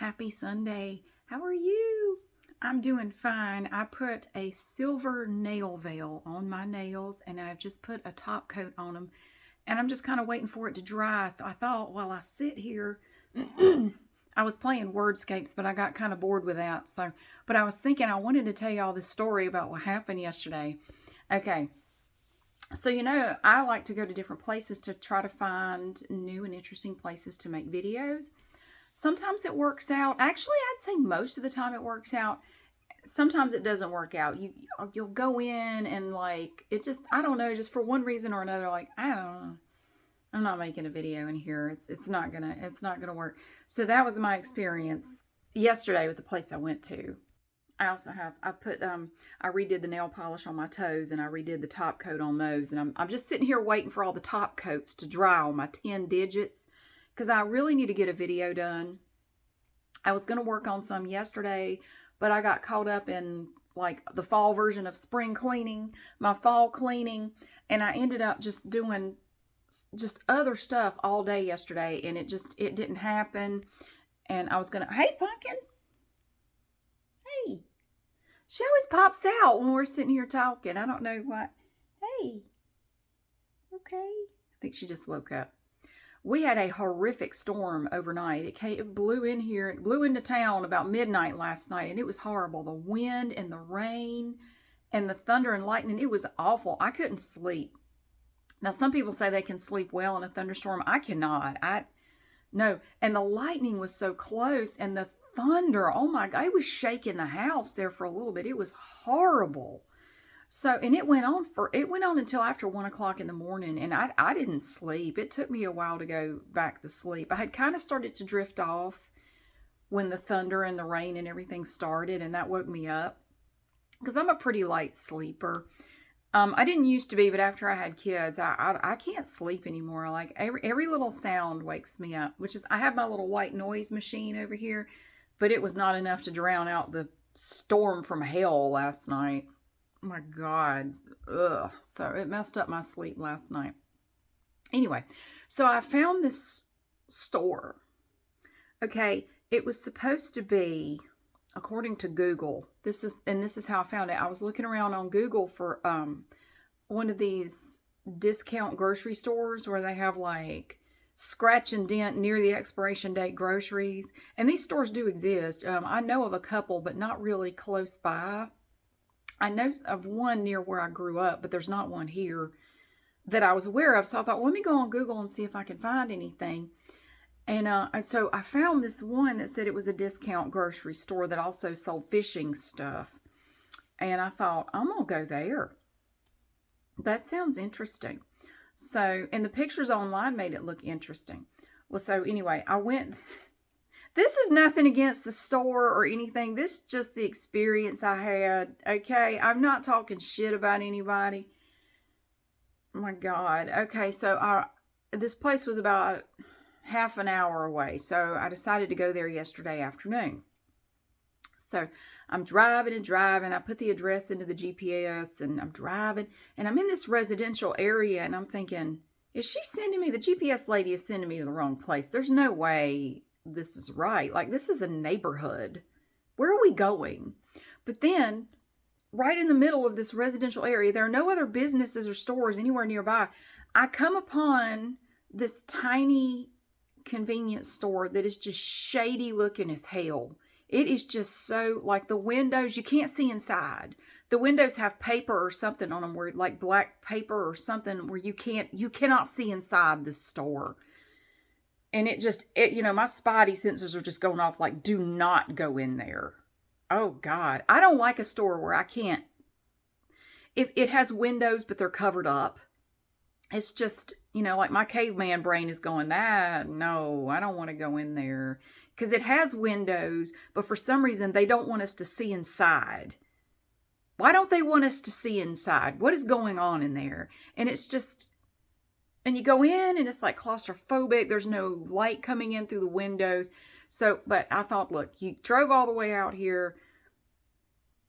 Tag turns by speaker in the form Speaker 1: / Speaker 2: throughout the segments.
Speaker 1: Happy Sunday. How are you? I'm doing fine. I put a silver nail veil on my nails and I've just put a top coat on them and I'm just kind of waiting for it to dry. So I thought while I sit here, I was playing wordscapes, but I got kind of bored with that. But I was thinking I wanted to tell you all this story about what happened yesterday. Okay. So, I like to go to different places to try to find new and interesting places to make videos. Sometimes it works out. Actually, I'd say most of the time it works out. Sometimes it doesn't work out. You'll go in and it just, I don't know, just for one reason or another, I don't know. I'm not making a video in here. It's not gonna work. So that was my experience yesterday with the place I went to. I redid the nail polish on my toes and I redid the top coat on those. And I'm just sitting here waiting for all the top coats to dry on my 10 digits because I really need to get a video done. I was going to work on some yesterday, but I got caught up in the fall version of spring cleaning, my fall cleaning, and I ended up just doing just other stuff all day yesterday, and it didn't happen. And I was going to, hey, Pumpkin. Hey. She always pops out when we're sitting here talking. I don't know what. Hey. Okay. I think she just woke up. We had a horrific storm overnight. It blew in here. It blew into town about midnight last night, and it was horrible. The wind and the rain and the thunder and lightning, it was awful. I couldn't sleep. Now, some people say they can sleep well in a thunderstorm. I cannot. No. And the lightning was so close, and the thunder, oh my God, it was shaking the house there for a little bit. It was horrible. So, and it went on until after 1 o'clock in the morning, and I didn't sleep. It took me a while to go back to sleep. I had kind of started to drift off when the thunder and the rain and everything started, and that woke me up because I'm a pretty light sleeper. I didn't used to be, but after I had kids, I can't sleep anymore. Like every little sound wakes me up, which is, I have my little white noise machine over here, but it was not enough to drown out the storm from hell last night. Oh my God. Ugh. So it messed up my sleep last night. Anyway, so I found this store. Okay. It was supposed to be, according to Google, this is how I found it. I was looking around on Google for one of these discount grocery stores where they have scratch and dent near the expiration date groceries. And these stores do exist. I know of a couple, but not really close by. I know of one near where I grew up, but there's not one here that I was aware of. So I thought, well, let me go on Google and see if I can find anything. And so I found this one that said it was a discount grocery store that also sold fishing stuff. And I thought, I'm going to go there. That sounds interesting. So, and the pictures online made it look interesting. Well, so anyway, I went. This is nothing against the store or anything. This is just the experience I had. Okay, I'm not talking shit about anybody. Oh my God. Okay, so this place was about half an hour away. So I decided to go there yesterday afternoon. So I'm driving and driving. I put the address into the GPS and I'm driving. And I'm in this residential area and I'm thinking, is she sending me? The GPS lady is sending me to the wrong place. There's no way this is right. This is a neighborhood. Where are we going? But then, right in the middle of this residential area, there are no other businesses or stores anywhere nearby. I come upon this tiny convenience store that is just shady looking as hell. It is just so, the windows, you can't see inside. The windows have paper or something on them, where black paper or something, where you cannot see inside this store. And my spidey sensors are just going off do not go in there. Oh God. I don't like a store where I can't. It has windows, but they're covered up. It's just, my caveman brain is going, no, I don't want to go in there. Because it has windows, but for some reason they don't want us to see inside. Why don't they want us to see inside? What is going on in there? And it's just, and you go in and it's claustrophobic. There's no light coming in through the windows. So, but I thought, look, you drove all the way out here.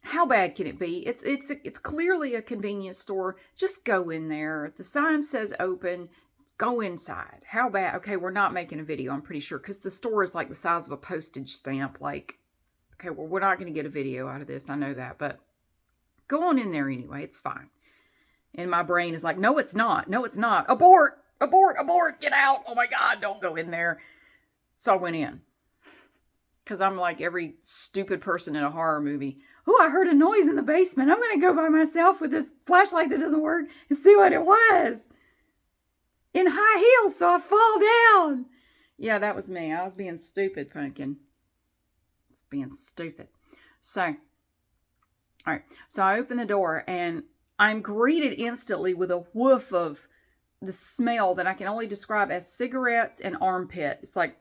Speaker 1: How bad can it be? It's clearly a convenience store. Just go in there. The sign says open. go inside. How bad? Okay, we're not making a video, I'm pretty sure, because the store is like the size of a postage stamp. Like, okay, well, we're not going to get a video out of this. I know that, but go on in there anyway. It's fine. And my brain is like, no, it's not. No, it's not. Abort, abort, abort. Get out. Oh my God, don't go in there. So I went in. Because I'm like every stupid person in a horror movie. Oh, I heard a noise in the basement. I'm going to go by myself with this flashlight that doesn't work and see what it was. In high heels, so I fall down. Yeah, that was me. I was being stupid, Pumpkin. It's being stupid. So, all right. So I open the door and I'm greeted instantly with a woof of the smell that I can only describe as cigarettes and armpit. It's like,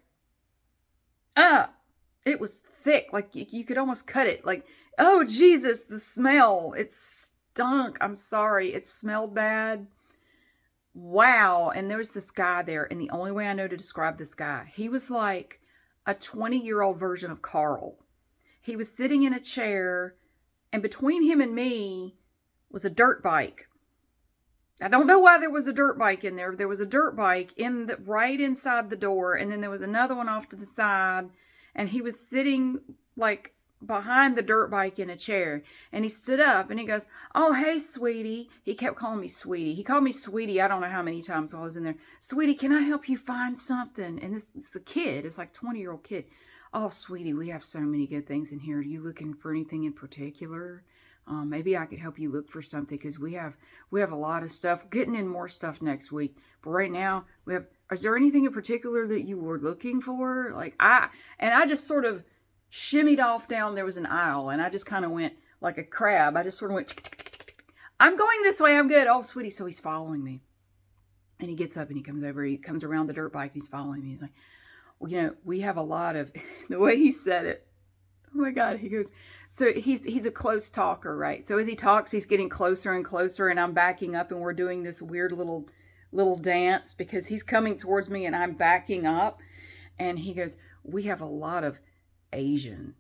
Speaker 1: it was thick. Like you could almost cut it. Like, oh, Jesus, the smell. It stunk. I'm sorry. It smelled bad. Wow. And there was this guy there. And the only way I know to describe this guy, he was like a 20-year-old version of Carl. He was sitting in a chair, and between him and me was a dirt bike. I don't know why there was a dirt bike in there. There was a dirt bike right inside the door, and then there was another one off to the side, and he was sitting like behind the dirt bike in a chair, and he stood up and he goes, oh, hey, sweetie. He kept calling me sweetie. He called me sweetie I don't know how many times while I was in there. Sweetie, can I help you find something? And this is a kid. It's like a 20-year-old kid. Oh, sweetie, we have so many good things in here. Are you looking for anything in particular? Maybe I could help you look for something, because we have a lot of stuff. We're getting in more stuff next week, but right now is there anything in particular that you were looking for? I just sort of shimmied off down. There was an aisle, and I just kind of went like a crab. I just sort of went, I'm going this way. I'm good. Oh, sweetie. So he's following me, and he gets up and he comes over. He comes around the dirt bike. And he's following me. He's like, well, we have a lot of, the way he said it. Oh my God, he goes, so he's a close talker, right? So as he talks, he's getting closer and closer, and I'm backing up, and we're doing this weird little dance because he's coming towards me and I'm backing up. And he goes, we have a lot of Asian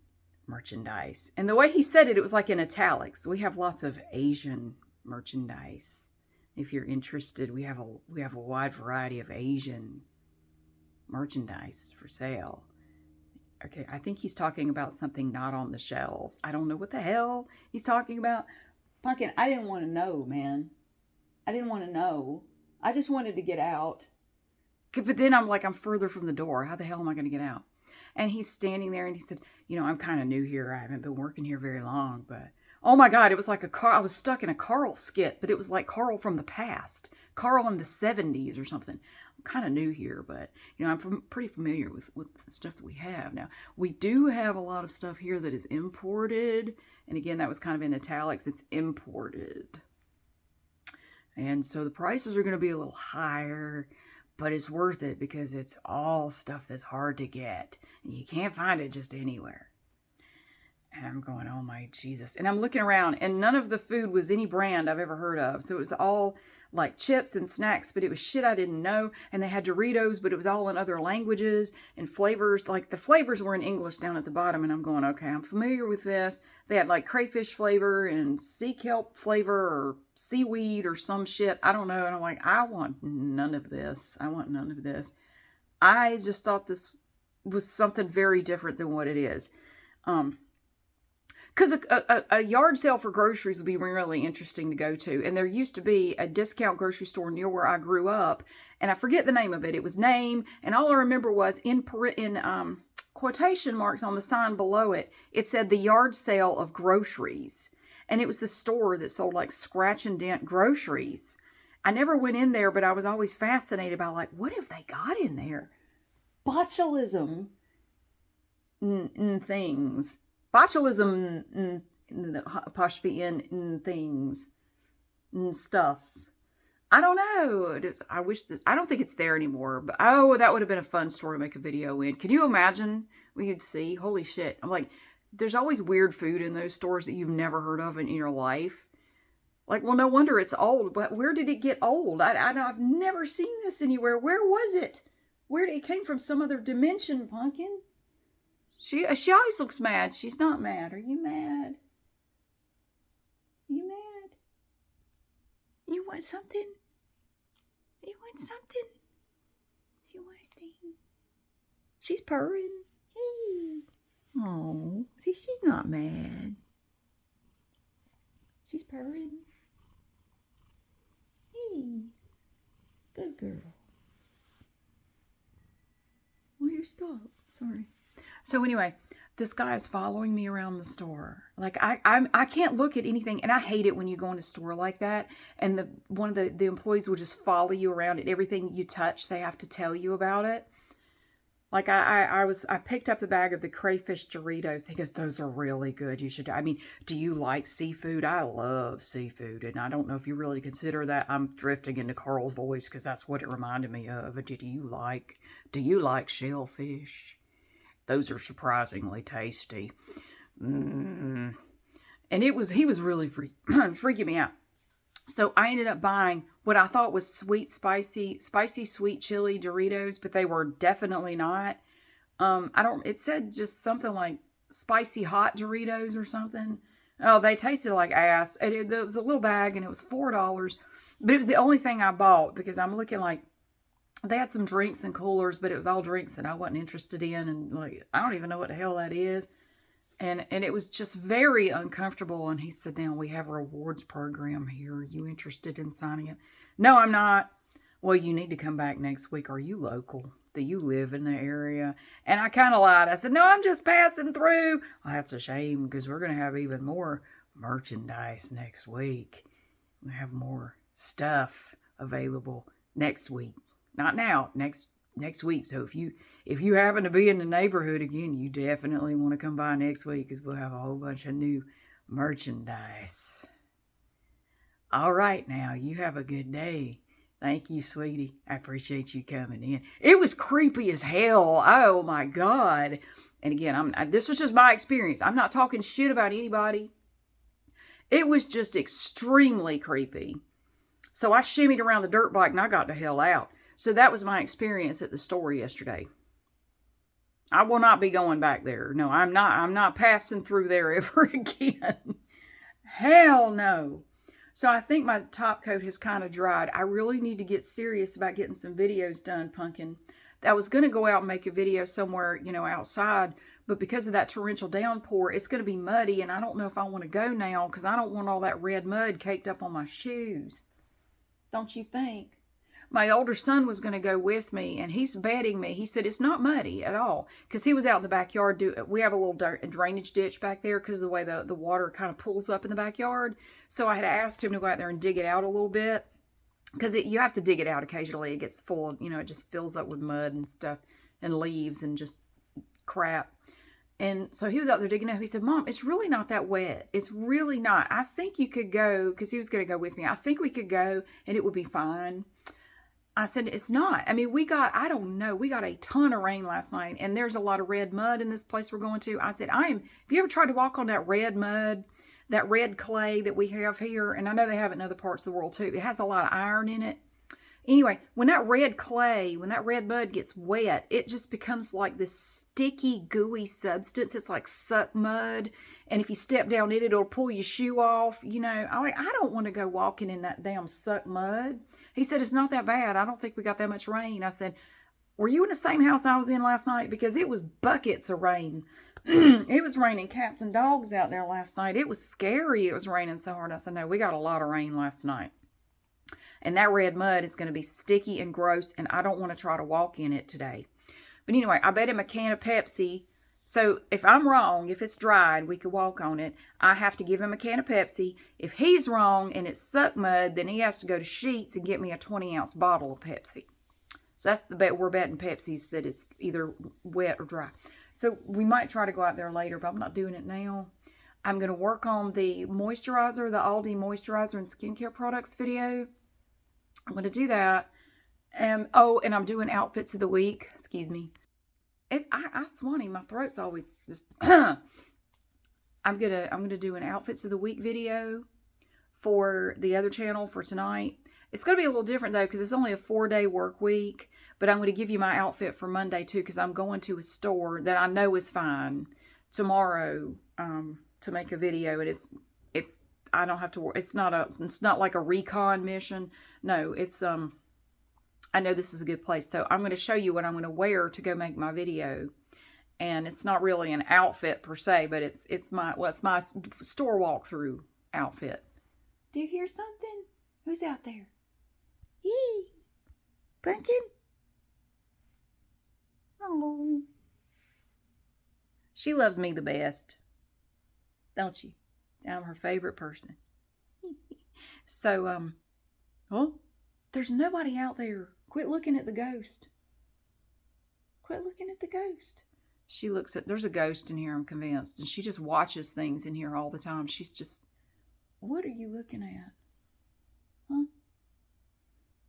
Speaker 1: merchandise. And the way he said it, it was like in italics. We have lots of Asian merchandise. If you're interested, we have a wide variety of Asian merchandise for sale. Okay, I think he's talking about something not on the shelves. I don't know what the hell he's talking about. Pumpkin, I didn't want to know, man. I didn't want to know. I just wanted to get out. But then I'm further from the door. How the hell am I going to get out? And he's standing there, and he said, I'm kind of new here. I haven't been working here very long, but oh my God, it was like I was stuck in a Carl skit, but it was like Carl from the past. Carl in the 70s or something. Kind of new here, but I'm pretty familiar with the stuff that we have. Now, we do have a lot of stuff here that is imported, and again, that was kind of in italics. It's imported, and so the prices are going to be a little higher, but it's worth it because it's all stuff that's hard to get, and you can't find it just anywhere. And I'm going, oh my Jesus. And I'm looking around, and none of the food was any brand I've ever heard of. So it was all like chips and snacks, but it was shit I didn't know. And they had Doritos, but it was all in other languages and flavors. Like the flavors were in English down at the bottom. And I'm going, okay, I'm familiar with this. They had like crayfish flavor and sea kelp flavor or seaweed or some shit. I don't know. And I'm like, I want none of this. I want none of this. I just thought this was something very different than what it is. Because a yard sale for groceries would be really interesting to go to. And there used to be a discount grocery store near where I grew up. And I forget the name of it. It was name. And all I remember was in quotation marks on the sign below it, it said the yard sale of groceries. And it was the store that sold like scratch and dent groceries. I never went in there, but I was always fascinated by like, what have they got in there? Botulism things. Botulism, apostrophe in things, and stuff. I don't know. I wish this. I don't think it's there anymore. But oh, that would have been a fun store to make a video in. Can you imagine what you'd see? Holy shit! I'm like, there's always weird food in those stores that you've never heard of in your life. Like, well, no wonder it's old. But where did it get old? I've never seen this anywhere. Where was it? Where did it came from? Some other dimension, Pumpkin. She always looks mad. She's not mad. Are you mad? You mad? You want something? You want something? She's purring. Hey. Oh, see, she's not mad. She's purring. Hey. Good girl. Will you stop? Sorry. So anyway, this guy is following me around the store. Like I can't look at anything, and I hate it when you go in a store like that, and one of the employees will just follow you around, and everything you touch, they have to tell you about it. Like I picked up the bag of the crayfish Doritos. He goes, those are really good. You should. I mean, do you like seafood? I love seafood, and I don't know if you really consider that. I'm drifting into Carl's voice because that's what it reminded me of. Do you like shellfish? Those are surprisingly tasty. And he was really freaking me out. So I ended up buying what I thought was spicy sweet chili Doritos, but they were definitely not. It said just something like spicy hot Doritos or something. Oh, they tasted like ass. It was a little bag and it was $4, but it was the only thing I bought because I'm looking like they had some drinks and coolers, but it was all drinks that I wasn't interested in. And like, I don't even know what the hell that is. And it was just very uncomfortable. And he said, now we have a rewards program here. Are you interested in signing up? No, I'm not. Well, you need to come back next week. Are you local? Do you live in the area? And I kind of lied. I said, no, I'm just passing through. Well, that's a shame because we're going to have even more merchandise next week. We have more stuff available next week. Not now, next week. So if you happen to be in the neighborhood again, you definitely want to come by next week because we'll have a whole bunch of new merchandise. All right, now you have a good day. Thank you, sweetie. I appreciate you coming in. It was creepy as hell. Oh my God. And again, this was just my experience. I'm not talking shit about anybody. It was just extremely creepy. So I shimmied around the dirt bike and I got the hell out. So that was my experience at the store yesterday. I will not be going back there. No, I'm not passing through there ever again. Hell no. So I think my top coat has kind of dried. I really need to get serious about getting some videos done, Pumpkin. I was going to go out and make a video somewhere, outside, but because of that torrential downpour, it's going to be muddy, and I don't know if I want to go now because I don't want all that red mud caked up on my shoes. Don't you think? My older son was going to go with me, and he's betting me. He said it's not muddy at all because he was out in the backyard. We have a little drainage ditch back there because of the way the water kind of pulls up in the backyard. So I had asked him to go out there and dig it out a little bit because you have to dig it out occasionally. It gets full of, it just fills up with mud and stuff and leaves and just crap. And so he was out there digging it up. He said, Mom, it's really not that wet. It's really not. I think you could go, because he was going to go with me. I think we could go and it would be fine. I said, it's not. I mean, we got a ton of rain last night, and there's a lot of red mud in this place we're going to. I said, have you ever tried to walk on that red mud, that red clay that we have here? And I know they have it in other parts of the world too. It has a lot of iron in it. Anyway, when that red mud gets wet, it just becomes like this sticky, gooey substance. It's like suck mud. And if you step down it, it'll pull your shoe off. I don't want to go walking in that damn suck mud. He said, it's not that bad. I don't think we got that much rain. I said, were you in the same house I was in last night? Because it was buckets of rain. It was raining cats and dogs out there last night. It was scary. It was raining so hard. I said, no, we got a lot of rain last night. And that red mud is going to be sticky and gross, and I don't want to try to walk in it today. But anyway, I bet him a can of Pepsi. So if I'm wrong, if it's dried, we could walk on it. I have to give him a can of Pepsi. If he's wrong and it's suck mud, then he has to go to Sheetz and get me a 20-ounce bottle of Pepsi. So that's the bet. We're betting Pepsi's that it's either wet or dry. So we might try to go out there later, but I'm not doing it now. I'm going to work on the moisturizer, the Aldi moisturizer and skincare products video. I'm going to do that. And I'm doing outfits of the week. Excuse me. I swanny. My throat's always just. I'm gonna do an outfits of the week video for the other channel for tonight. It's gonna be a little different though because it's only a 4-day work week. But I'm gonna give you my outfit for Monday too because I'm going to a store that I know is fine tomorrow to make a video. It's I don't have to work. It's not like a recon mission. No, it's I know this is a good place. So I'm going to show you what I'm going to wear to go make my video. And it's not really an outfit per se, but it's my store walkthrough outfit. Do you hear something? Who's out there? Yee! Pumpkin? Oh. She loves me the best. Don't you? I'm her favorite person. So, oh, there's nobody out there. Quit looking at the ghost. Quit looking at the ghost. She looks at, there's a ghost in here, I'm convinced. And she just watches things in here all the time. She's just, what are you looking at? Huh?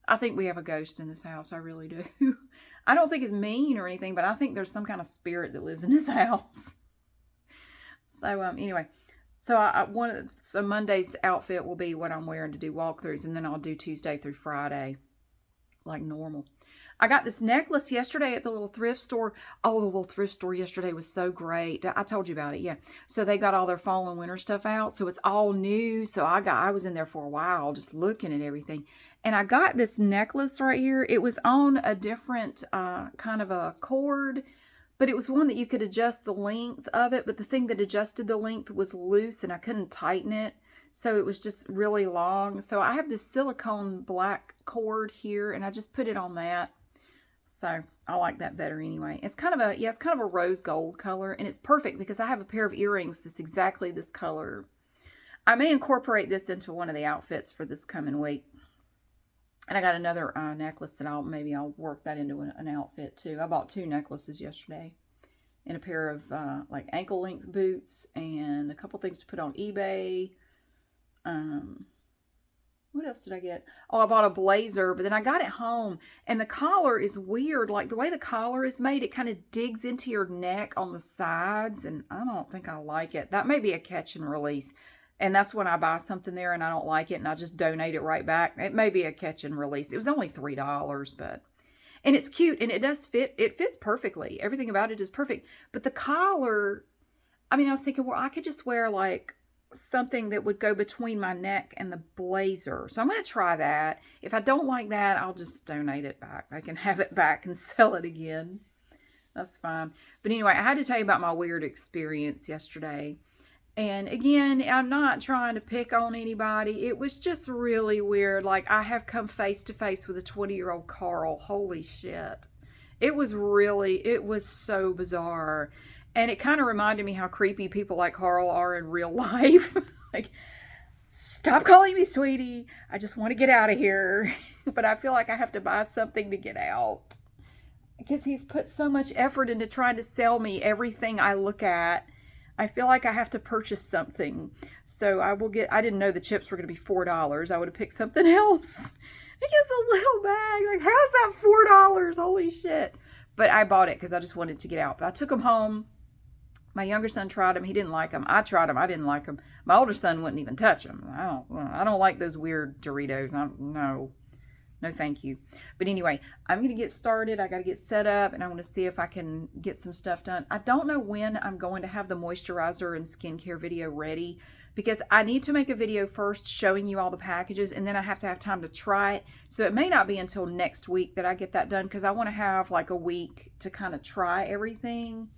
Speaker 1: I think we have a ghost in this house. I really do. I don't think it's mean or anything, but I think there's some kind of spirit that lives in this house. So, anyway. So Monday's outfit will be what I'm wearing to do walkthroughs, and then I'll do Tuesday through Friday like normal. I got this necklace yesterday at the little thrift store. Oh, the little thrift store yesterday was so great. I told you about it, yeah. So they got all their fall and winter stuff out, so it's all new. So I was in there for a while just looking at everything. And I got this necklace right here. It was on a different kind of a cord, but it was one that you could adjust the length of it. But the thing that adjusted the length was loose and I couldn't tighten it. So it was just really long. So I have this silicone black cord here and I just put it on that. So I like that better anyway. It's kind of a, yeah, it's kind of a rose gold color. And it's perfect because I have a pair of earrings that's exactly this color. I may incorporate this into one of the outfits for this coming week. And I got another necklace that I'll work that into an outfit too. I bought 2 necklaces yesterday and a pair of like ankle length boots and a couple things to put on eBay. What else did I get? Oh, I bought a blazer, but then I got it home and the collar is weird. Like the way the collar is made, it kind of digs into your neck on the sides and I don't think I like it. That may be a catch and release. And that's when I buy something there and I don't like it and I just donate it right back. It may be a catch and release. It was only $3, and it's cute and it does fit. It fits perfectly. Everything about it is perfect. But the collar, I mean, I was thinking, well, I could just wear like something that would go between my neck and the blazer. So I'm going to try that. If I don't like that, I'll just donate it back. I can have it back and sell it again. That's fine. But anyway, I had to tell you about my weird experience yesterday. And again, I'm not trying to pick on anybody. It was just really weird. Like, I have come face to face with a 20-year-old Carl. Holy shit. It was so bizarre. And it kind of reminded me how creepy people like Carl are in real life. Like, stop calling me sweetie. I just want to get out of here. But I feel like I have to buy something to get out. Because he's put so much effort into trying to sell me everything I look at. I feel like I have to purchase something. So I didn't know the chips were going to be $4. I would have picked something else. I guess a little bag. Like, how's that $4? Holy shit. But I bought it because I just wanted to get out. But I took them home. My younger son tried them. He didn't like them. I tried them. I didn't like them. My older son wouldn't even touch them. I don't like those weird Doritos. No, thank you. But anyway, I'm going to get started. I got to get set up and I want to see if I can get some stuff done. I don't know when I'm going to have the moisturizer and skincare video ready because I need to make a video first showing you all the packages and then I have to have time to try it. So it may not be until next week that I get that done because I want to have like a week to kind of try everything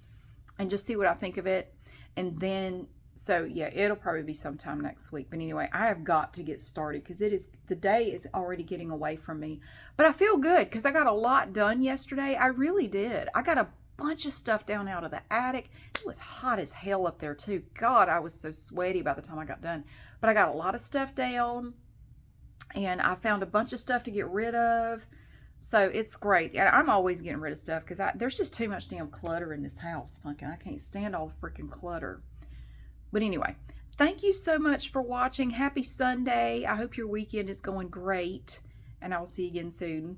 Speaker 1: and just see what I think of it. And then, so yeah, it'll probably be sometime next week. But anyway, I have got to get started because the day is already getting away from me. But I feel good because I got a lot done yesterday. I really did. I got a bunch of stuff down out of the attic. It was hot as hell up there too. God, I was so sweaty by the time I got done. But I got a lot of stuff down and I found a bunch of stuff to get rid of. So it's great. And I'm always getting rid of stuff because there's just too much damn clutter in this house, Pumpkin. I can't stand all the freaking clutter. But anyway, thank you so much for watching. Happy Sunday. I hope your weekend is going great. And I will see you again soon.